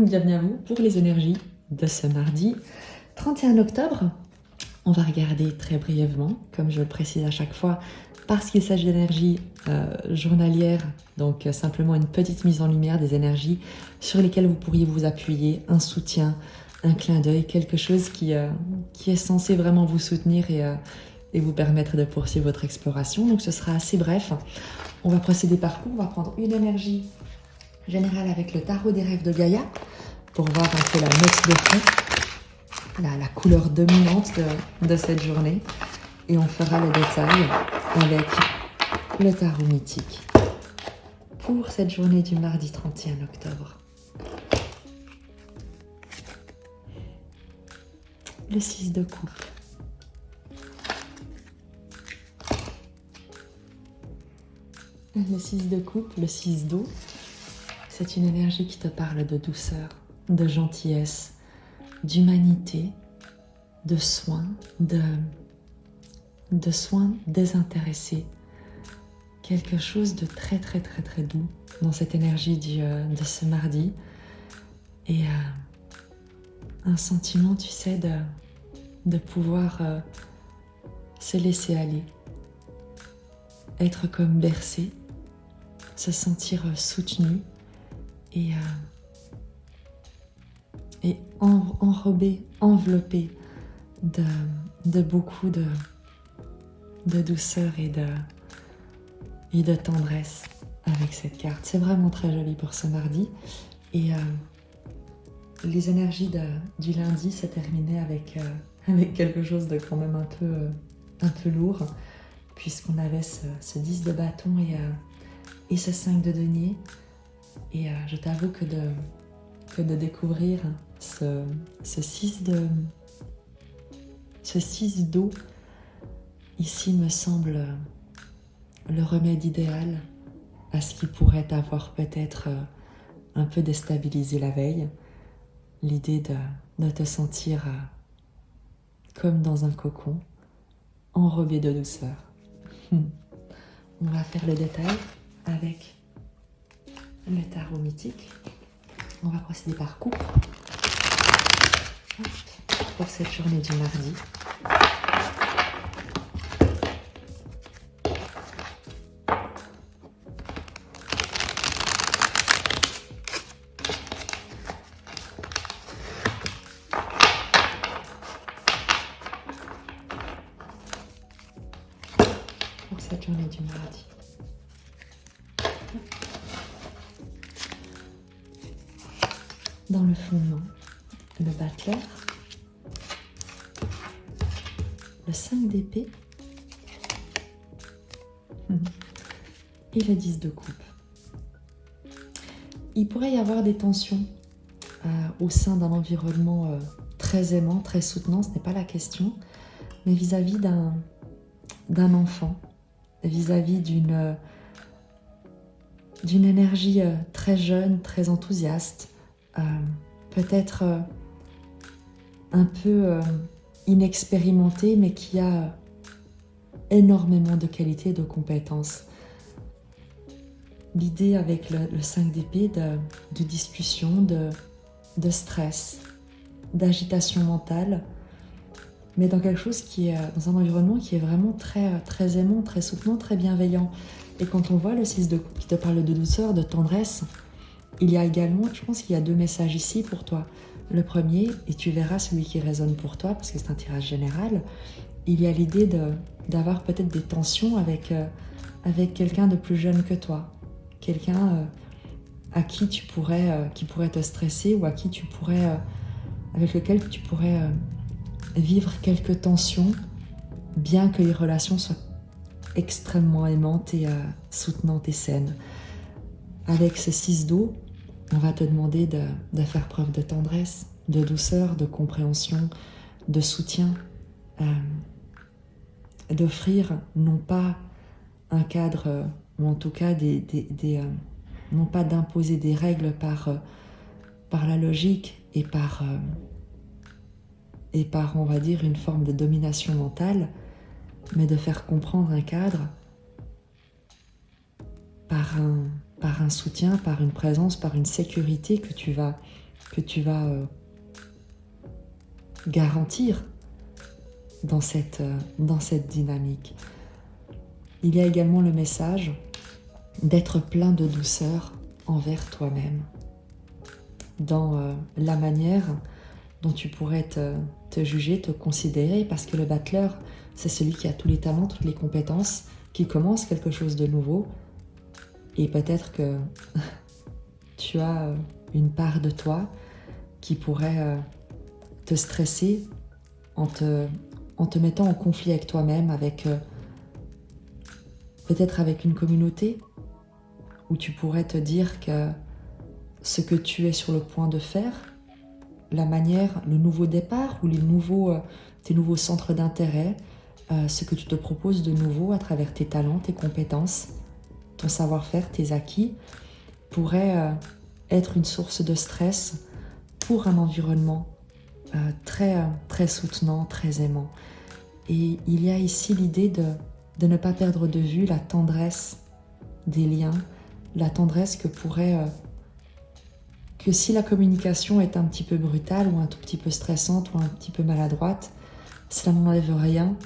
Bienvenue à vous pour les énergies de ce mardi 31 octobre. On va regarder très brièvement, comme je le précise à chaque fois, parce qu'il s'agit d'énergies journalières, donc simplement une petite mise en lumière des énergies sur lesquelles vous pourriez vous appuyer, un soutien, un clin d'œil, quelque chose qui est censé vraiment vous soutenir et vous permettre de poursuivre votre exploration. Donc ce sera assez bref. On va procéder par coup, on va prendre une énergie générale avec le tarot des rêves de Gaïa pour voir un peu la note de fond, la couleur dominante de cette journée. Et on fera le détail avec le tarot mythique pour cette journée du mardi 31 octobre. Le 6 de coupe. Le 6 de coupe, le 6 d'eau, c'est une énergie qui te parle de douceur, de gentillesse, d'humanité, de soins, de soins désintéressés. Quelque chose de très très très très doux dans cette énergie de ce mardi. Et un sentiment, tu sais, de pouvoir se laisser aller, être comme bercé, se sentir soutenu et enrobé, enveloppé de beaucoup de douceur et de tendresse avec cette carte. C'est vraiment très joli pour ce mardi. Et les énergies du lundi se terminaient avec quelque chose de quand même un peu lourd, puisqu'on avait ce 10 de bâton et ce 5 de denier. Et je t'avoue que de découvrir ce 6 d'eau ici me semble le remède idéal à ce qui pourrait avoir peut-être un peu déstabilisé la veille. L'idée de te sentir comme dans un cocon, enrobé de douceur. On va faire le détail avec le tarot mythique. On va procéder par coupe pour cette journée du mardi. Pour cette journée du mardi. Dans le fondement, le battleur, le 5 d'épée et le 10 de coupe. Il pourrait y avoir des tensions au sein d'un environnement très aimant, très soutenant, ce n'est pas la question, mais vis-à-vis d'un enfant, vis-à-vis d'une énergie très jeune, très enthousiaste, peut-être un peu inexpérimentée, mais qui a énormément de qualités et de compétences. L'idée avec le 5 d'épée de discussion, de stress, d'agitation mentale, mais dans quelque chose qui est dans un environnement qui est vraiment très, très aimant, très soutenant, très bienveillant. Et quand on voit le 6 de coupe qui te parle de douceur, de tendresse, il y a également, je pense qu'il y a 2 messages ici pour toi. Le premier, et tu verras celui qui résonne pour toi, parce que c'est un tirage général, il y a l'idée d'avoir peut-être des tensions avec quelqu'un de plus jeune que toi. Quelqu'un à qui qui pourrait te stresser ou avec lequel tu pourrais vivre quelques tensions, bien que les relations soient extrêmement aimantes et soutenantes et saines. Avec ce 6 d'eau, on va te demander de faire preuve de tendresse, de douceur, de compréhension, de soutien, d'offrir non pas un cadre, ou en tout cas non pas d'imposer des règles par la logique et par, on va dire, une forme de domination mentale, mais de faire comprendre un cadre par un soutien, par une présence, par une sécurité que tu vas que tu vas garantir dans cette dynamique. Il y a également le message d'être plein de douceur envers toi-même, dans la manière dont tu pourrais te juger, te considérer, parce que le battleur, c'est celui qui a tous les talents, toutes les compétences, qui commence quelque chose de nouveau, et peut-être que tu as une part de toi qui pourrait te stresser en te mettant en conflit avec toi-même, avec peut-être avec une communauté, où tu pourrais te dire que ce que tu es sur le point de faire, la manière, le nouveau départ ou tes nouveaux centres d'intérêt, ce que tu te proposes de nouveau à travers tes talents, tes compétences, ton savoir-faire, tes acquis, pourrait être une source de stress pour un environnement très soutenant, très aimant. Et il y a ici l'idée de ne pas perdre de vue la tendresse des liens, la tendresse que si la communication est un petit peu brutale ou un tout petit peu stressante ou un petit peu maladroite, cela n'enlève rien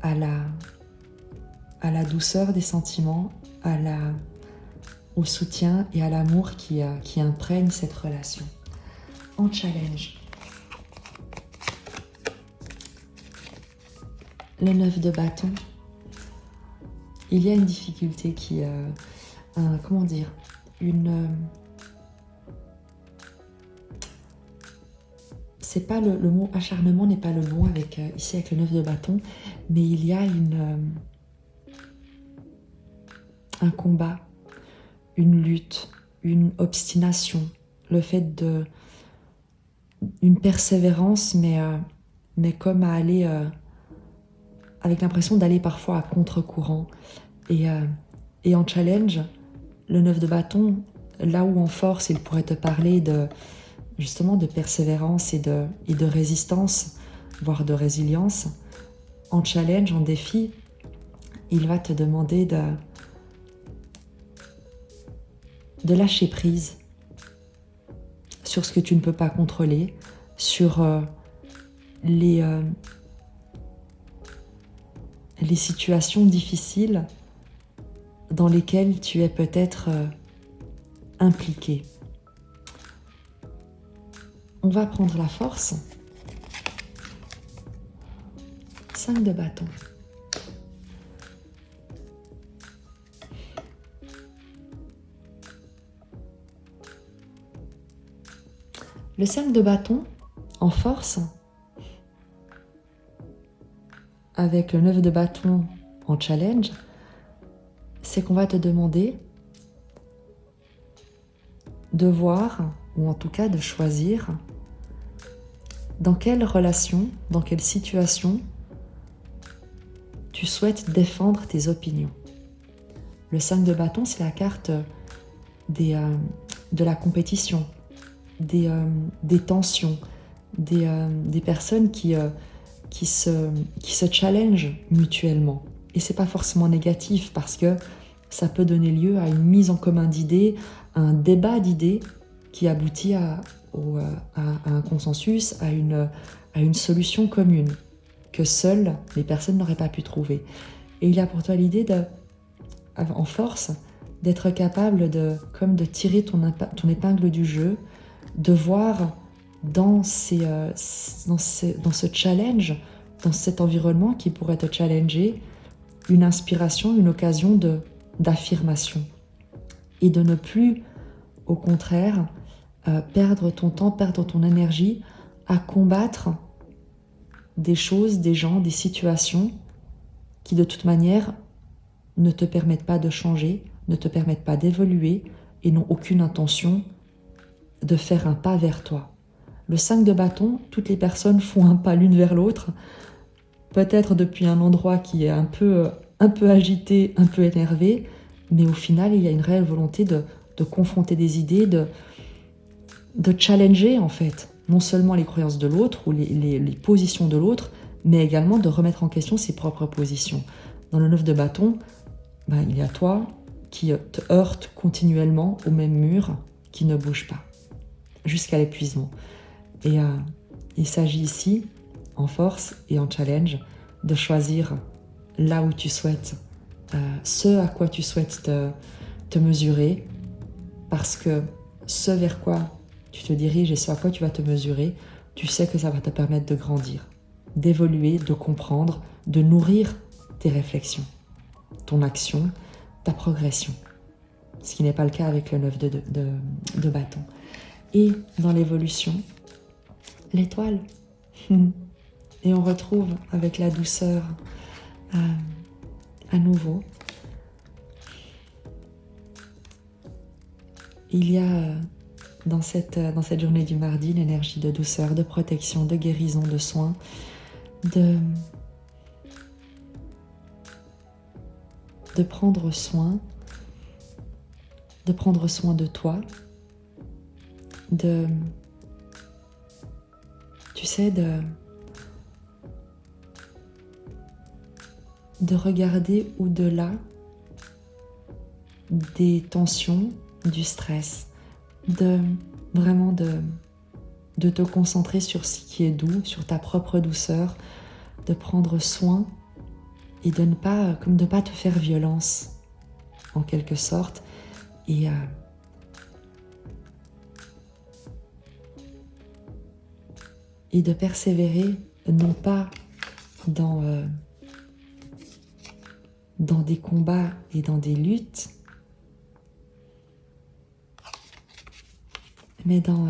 à la douceur des sentiments, au soutien et à l'amour qui imprègne cette relation. En challenge. Le 9 de bâton. Il y a une difficulté c'est pas le mot acharnement n'est pas le bon ici avec le 9 de bâton, mais il y a un combat, une lutte, une obstination, le fait une persévérance, mais comme à aller avec l'impression d'aller parfois à contre-courant. Et en challenge, le 9 de bâton, là où en force il pourrait te parler justement de persévérance et de résistance, voire de résilience, en challenge, en défi, il va te demander de lâcher prise sur ce que tu ne peux pas contrôler, sur les situations difficiles dans lesquelles tu es peut-être impliqué. On va prendre la force. 5 de bâton. Le 5 de bâton, en force, avec le 9 de bâton en challenge, c'est qu'on va te demander de voir, ou en tout cas de choisir, dans quelle relation, dans quelle situation tu souhaites défendre tes opinions. Le 5 de bâton, c'est la carte de la compétition, des tensions, des personnes qui se challengent mutuellement. Et c'est pas forcément négatif parce que ça peut donner lieu à une mise en commun d'idées, à un débat d'idées qui aboutit à un consensus, à une solution commune que seules les personnes n'auraient pas pu trouver. Et il y a pour toi l'idée en force, d'être capable de tirer ton épingle du jeu, de voir dans ce challenge, dans cet environnement qui pourrait te challenger, une inspiration, une occasion d'affirmation. Et de ne plus, au contraire, perdre ton temps, perdre ton énergie à combattre des choses, des gens, des situations qui de toute manière ne te permettent pas de changer, ne te permettent pas d'évoluer et n'ont aucune intention de faire un pas vers toi. Le 5 de bâton, toutes les personnes font un pas l'une vers l'autre, peut-être depuis un endroit qui est un peu agité, un peu énervé, mais au final, il y a une réelle volonté de confronter des idées, de challenger en fait, non seulement les croyances de l'autre ou les positions de l'autre, mais également de remettre en question ses propres positions. Dans le 9 de bâton, il y a toi qui te heurte continuellement au même mur, qui ne bouge pas. jusqu'à l'épuisement. Et il s'agit ici, en force et en challenge, de choisir là où tu souhaites, ce à quoi tu souhaites te mesurer, parce que ce vers quoi tu te diriges et ce à quoi tu vas te mesurer, tu sais que ça va te permettre de grandir, d'évoluer, de comprendre, de nourrir tes réflexions, ton action, ta progression. Ce qui n'est pas le cas avec le 9 de bâton. Et dans l'évolution, l'étoile. Et on retrouve avec la douceur à nouveau. Il y a dans cette journée du mardi l'énergie de douceur, de protection, de guérison, de soin, de prendre soin de toi, tu sais, de regarder au-delà des tensions, du stress, vraiment de te concentrer sur ce qui est doux, sur ta propre douceur, de prendre soin et de ne pas te faire violence en quelque sorte, et de persévérer non pas dans des combats et dans des luttes, mais dans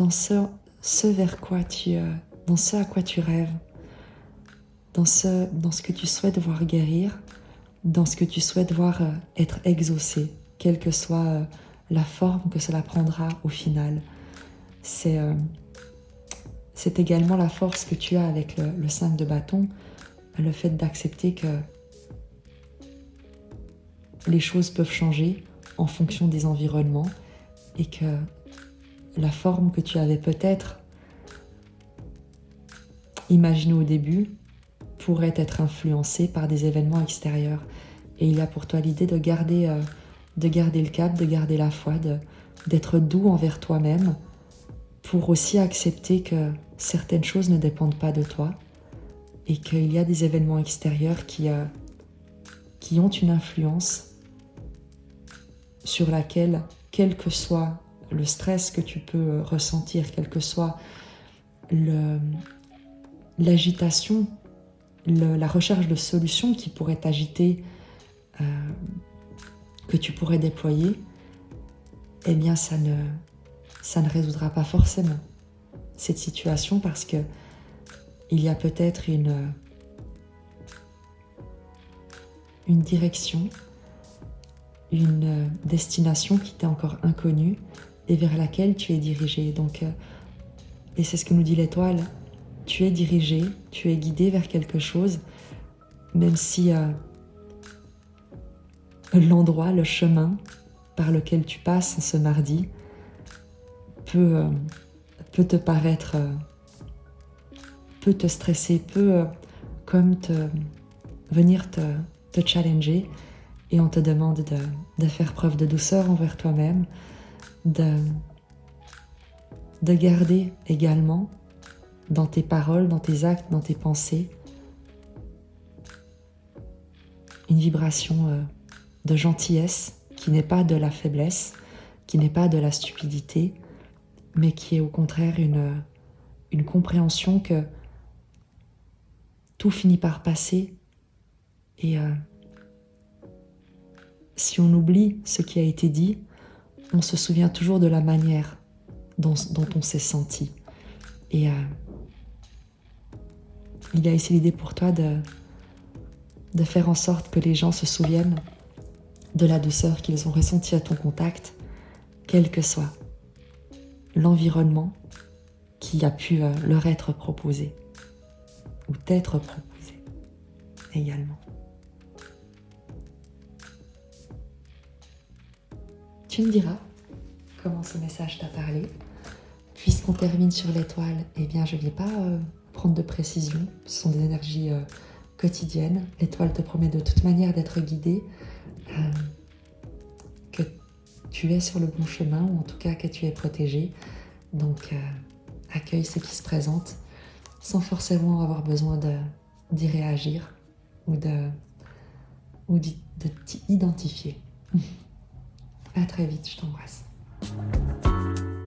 ce vers quoi dans ce à quoi tu rêves, dans ce que tu souhaites voir guérir, dans ce que tu souhaites voir être exaucé, quelle que soit la forme que cela prendra au final. C'est également la force que tu as avec le 5 de bâton, le fait d'accepter que les choses peuvent changer en fonction des environnements et que la forme que tu avais peut-être imaginée au début pourrait être influencée par des événements extérieurs. Et il y a pour toi l'idée de garder le cap, de garder la foi, d'être doux envers toi-même pour aussi accepter que certaines choses ne dépendent pas de toi et qu'il y a des événements extérieurs qui ont une influence sur laquelle, quel que soit le stress que tu peux ressentir, quelle que soit l'agitation, la recherche de solutions qui pourrait t'agiter, que tu pourrais déployer, eh bien ça ne résoudra pas forcément cette situation parce que il y a peut-être une direction, une destination qui t'est encore inconnue et vers laquelle tu es dirigé. Donc, et c'est ce que nous dit l'étoile, tu es dirigé, tu es guidé vers quelque chose, même si l'endroit, le chemin par lequel tu passes ce mardi peut te paraître, peut te stresser, peut venir te challenger, et on te demande de faire preuve de douceur envers toi-même, de garder également dans tes paroles, dans tes actes, dans tes pensées, une vibration de gentillesse qui n'est pas de la faiblesse, qui n'est pas de la stupidité, mais qui est au contraire une compréhension que tout finit par passer et si on oublie ce qui a été dit, on se souvient toujours de la manière dont on s'est senti. Et il y a ici l'idée pour toi de faire en sorte que les gens se souviennent de la douceur qu'ils ont ressentie à ton contact, quel que soit l'environnement qui a pu leur être proposé ou t'être proposé également. Tu me diras comment ce message t'a parlé. Puisqu'on termine sur l'étoile, eh bien je ne vais pas prendre de précision. Ce sont des énergies quotidiennes. L'étoile te promet de toute manière d'être guidée, que tu es sur le bon chemin, ou en tout cas que tu es protégé. Donc accueille ce qui se présente sans forcément avoir besoin d'y réagir ou de t'y identifier. À très vite, je t'embrasse.